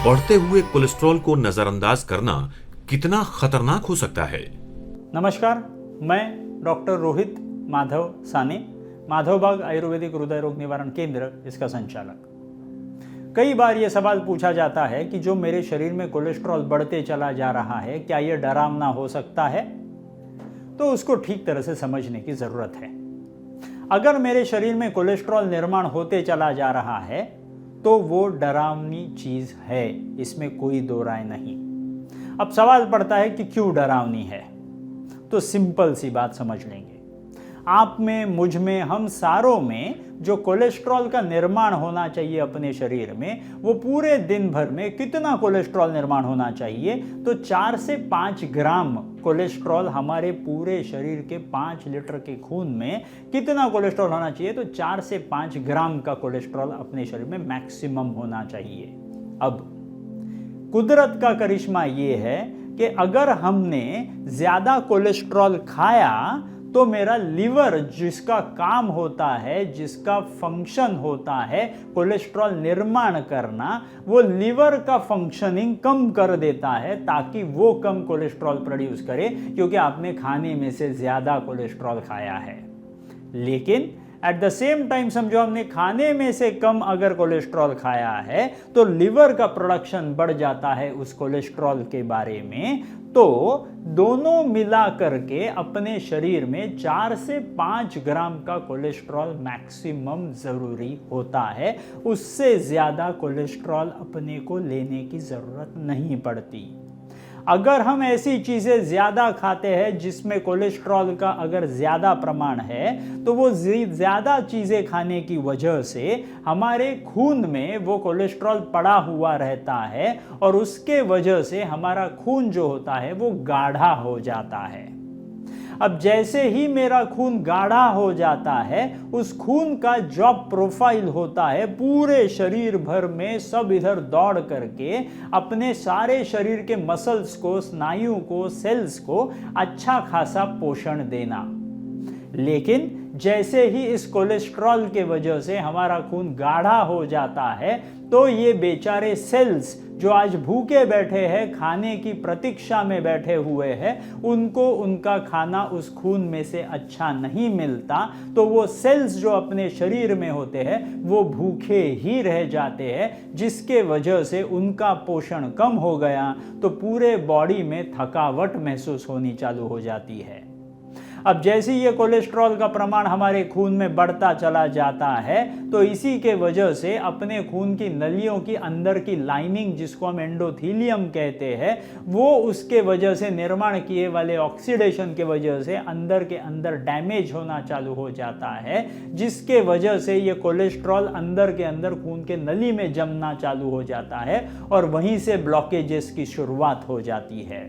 बढ़ते हुए कोलेस्ट्रॉल को नजरअंदाज करना कितना खतरनाक हो सकता है। नमस्कार, मैं डॉक्टर रोहित माधव साने, माधवबाग आयुर्वेदिक हृदय रोग निवारण केंद्र, इसका संचालक। कई बार यह सवाल पूछा जाता है कि जो मेरे शरीर में कोलेस्ट्रॉल बढ़ते चला जा रहा है, क्या यह डरावना हो सकता है? तो उसको ठीक तरह से समझने की जरूरत है। अगर मेरे शरीर में कोलेस्ट्रॉल निर्माण होते चला जा रहा है तो वो डरावनी चीज है, इसमें कोई दो राय नहीं। अब सवाल पड़ता है कि क्यों डरावनी है? तो सिंपल सी बात समझ लेंगे। आप में, मुझ में, हम सारों में जो कोलेस्ट्रॉल का निर्माण होना चाहिए अपने शरीर में, वो पूरे दिन भर में कितना कोलेस्ट्रॉल निर्माण होना चाहिए? तो 4 से 5 ग्राम कोलेस्ट्रॉल हमारे पूरे शरीर के 5 लीटर के खून में कितना कोलेस्ट्रॉल होना चाहिए? तो 4 से 5 ग्राम का कोलेस्ट्रॉल अपने शरीर में मैक्सिमम होना चाहिए। अब कुदरत का करिश्मा ये है कि अगर हमने ज्यादा कोलेस्ट्रॉल खाया तो मेरा लीवर, जिसका काम होता है, जिसका फंक्शन होता है कोलेस्ट्रॉल निर्माण करना, वो लीवर का फंक्शनिंग कम कर देता है ताकि वो कम कोलेस्ट्रॉल प्रोड्यूस करे, क्योंकि आपने खाने में से ज्यादा कोलेस्ट्रॉल खाया है। लेकिन एट द सेम टाइम समझो, हमने खाने में से कम अगर कोलेस्ट्रॉल खाया है तो लीवर का प्रोडक्शन बढ़ जाता है उस कोलेस्ट्रॉल के बारे में। तो दोनों मिला करके अपने शरीर में 4 से 5 ग्राम का कोलेस्ट्रॉल मैक्सिमम जरूरी होता है। उससे ज्यादा कोलेस्ट्रॉल अपने को लेने की जरूरत नहीं पड़ती। अगर हम ऐसी चीजें ज्यादा खाते हैं जिसमें कोलेस्ट्रॉल का अगर ज्यादा प्रमाण है, तो वो ज्यादा चीजें खाने की वजह से हमारे खून में वो कोलेस्ट्रॉल पड़ा हुआ रहता है और उसके वजह से हमारा खून जो होता है वो गाढ़ा हो जाता है। अब जैसे ही मेरा खून गाढ़ा हो जाता है, उस खून का जो प्रोफाइल होता है पूरे शरीर भर में, सब इधर दौड़ करके अपने सारे शरीर के मसल्स को, स्नायु को, सेल्स को अच्छा खासा पोषण देना। लेकिन जैसे ही इस कोलेस्ट्रॉल के वजह से हमारा खून गाढ़ा हो जाता है, तो ये बेचारे सेल्स जो आज भूखे बैठे हैं, खाने की प्रतीक्षा में बैठे हुए हैं, उनको उनका खाना उस खून में से अच्छा नहीं मिलता, तो वो सेल्स जो अपने शरीर में होते हैं वो भूखे ही रह जाते हैं, जिसके वजह से उनका पोषण कम हो गया तो पूरे बॉडी में थकावट महसूस होनी चालू हो जाती है। अब जैसे ये कोलेस्ट्रॉल का प्रमाण हमारे खून में बढ़ता चला जाता है, तो इसी के वजह से अपने खून की नलियों की अंदर की लाइनिंग, जिसको हम एंडोथीलियम कहते हैं, वो उसके वजह से निर्माण किए वाले ऑक्सीडेशन के वजह से अंदर के अंदर डैमेज होना चालू हो जाता है, जिसके वजह से ये कोलेस्ट्रॉल अंदर के अंदर खून के नली में जमना चालू हो जाता है और वहीं से ब्लॉकेजेस की शुरुआत हो जाती है।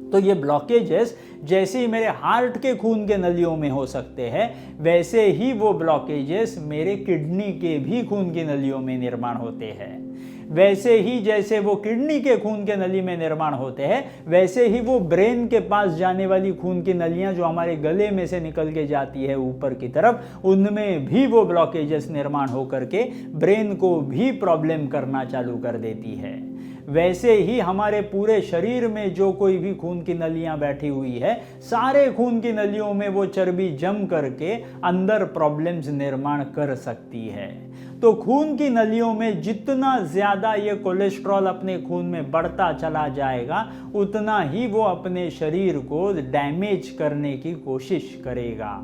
तो ये ब्लॉकेजेस जैसे ही मेरे हार्ट के खून के नलियों में हो सकते हैं, वैसे ही वो ब्लॉकेजेस मेरे किडनी के भी खून की नलियों में निर्माण होते हैं। वैसे ही जैसे वो किडनी के खून के नली में निर्माण होते हैं, वैसे ही वो ब्रेन के पास जाने वाली खून की नलियां जो हमारे गले में से निकल के जाती है ऊपर की तरफ, उनमें भी वो ब्लॉकेजेस निर्माण होकर के ब्रेन को भी प्रॉब्लम करना चालू कर देती है। वैसे ही हमारे पूरे शरीर में जो कोई भी खून की नलियां बैठी हुई है, सारे खून की नलियों में वो चर्बी जम करके अंदर प्रॉब्लम्स निर्माण कर सकती है। तो खून की नलियों में जितना ज्यादा ये कोलेस्ट्रॉल अपने खून में बढ़ता चला जाएगा, उतना ही वो अपने शरीर को डैमेज करने की कोशिश करेगा।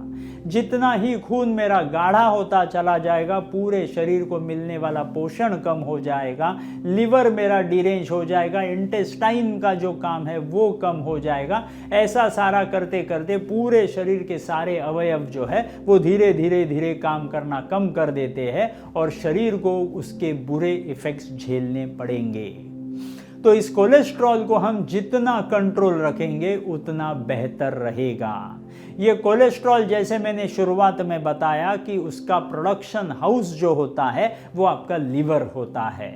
जितना ही खून मेरा गाढ़ा होता चला जाएगा, पूरे शरीर को मिलने वाला पोषण कम हो जाएगा, लिवर मेरा डिरेंज हो जाएगा, इंटेस्टाइन का जो काम है वो कम हो जाएगा। ऐसा सारा करते करते पूरे शरीर के सारे अवयव जो है वो धीरे धीरे धीरे काम करना कम कर देते हैं और शरीर को उसके बुरे इफेक्ट्स झेलने पड़ेंगे। तो इस कोलेस्ट्रॉल को हम जितना कंट्रोल रखेंगे उतना बेहतर रहेगा। ये कोलेस्ट्रॉल, जैसे मैंने शुरुआत में बताया कि उसका प्रोडक्शन हाउस जो होता है वो आपका लीवर होता है।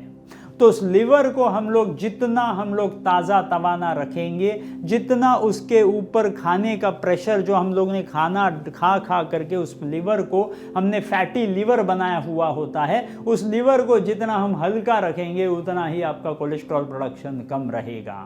तो उस लिवर को हम लोग ताज़ा तवाना रखेंगे, जितना उसके ऊपर खाने का प्रेशर, जो हम लोग ने खाना खा करके उस लिवर को हमने फैटी लिवर बनाया हुआ होता है, उस लिवर को जितना हम हल्का रखेंगे उतना ही आपका कोलेस्ट्रॉल प्रोडक्शन कम रहेगा।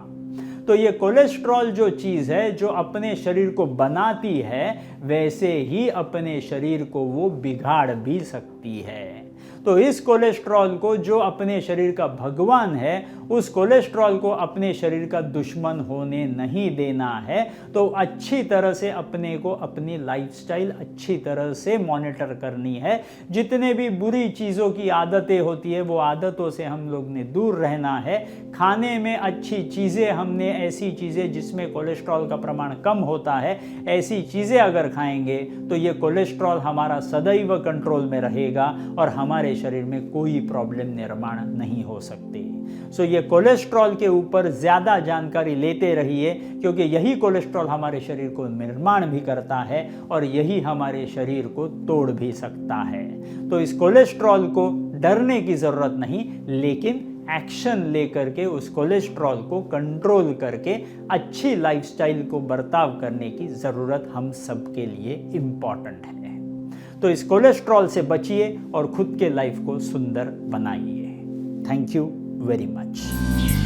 तो ये कोलेस्ट्रॉल जो चीज़ है जो अपने शरीर को बनाती है, वैसे ही अपने शरीर को वो बिगाड़ भी सकती है। तो इस कोलेस्ट्रॉल को, जो अपने शरीर का भगवान है, उस कोलेस्ट्रॉल को अपने शरीर का दुश्मन होने नहीं देना है। तो अच्छी तरह से अपने को अपनी लाइफस्टाइल अच्छी तरह से मॉनिटर करनी है। जितने भी बुरी चीज़ों की आदतें होती है वो आदतों से हम लोग ने दूर रहना है। खाने में अच्छी चीज़ें, हमने ऐसी चीज़ें जिसमें कोलेस्ट्रॉल का प्रमाण कम होता है, ऐसी चीज़ें अगर खाएंगे तो ये कोलेस्ट्रॉल हमारा सदैव कंट्रोल में रहेगा और हमारे शरीर में कोई प्रॉब्लम निर्माण नहीं हो सकती। सो ये कोलेस्ट्रॉल के ऊपर ज़्यादा जानकारी लेते रहिए, क्योंकि यही कोलेस्ट्रॉल हमारे शरीर को निर्माण भी करता है और यही हमारे शरीर को तोड़ भी सकता है। तो इस कोलेस्ट्रॉल को डरने की ज़रूरत नहीं, लेकिन एक्शन लेकर के उस कोलेस्ट्रॉल को कंट्रोल करके अच्छी लाइफस्टाइल को बर्ताव करने की ज़रूरत हम सबके लिए इम्पॉर्टेंट है। तो इस कोलेस्ट्रॉल से बचिए और खुद के लाइफ को सुंदर बनाइए। Thank you very much.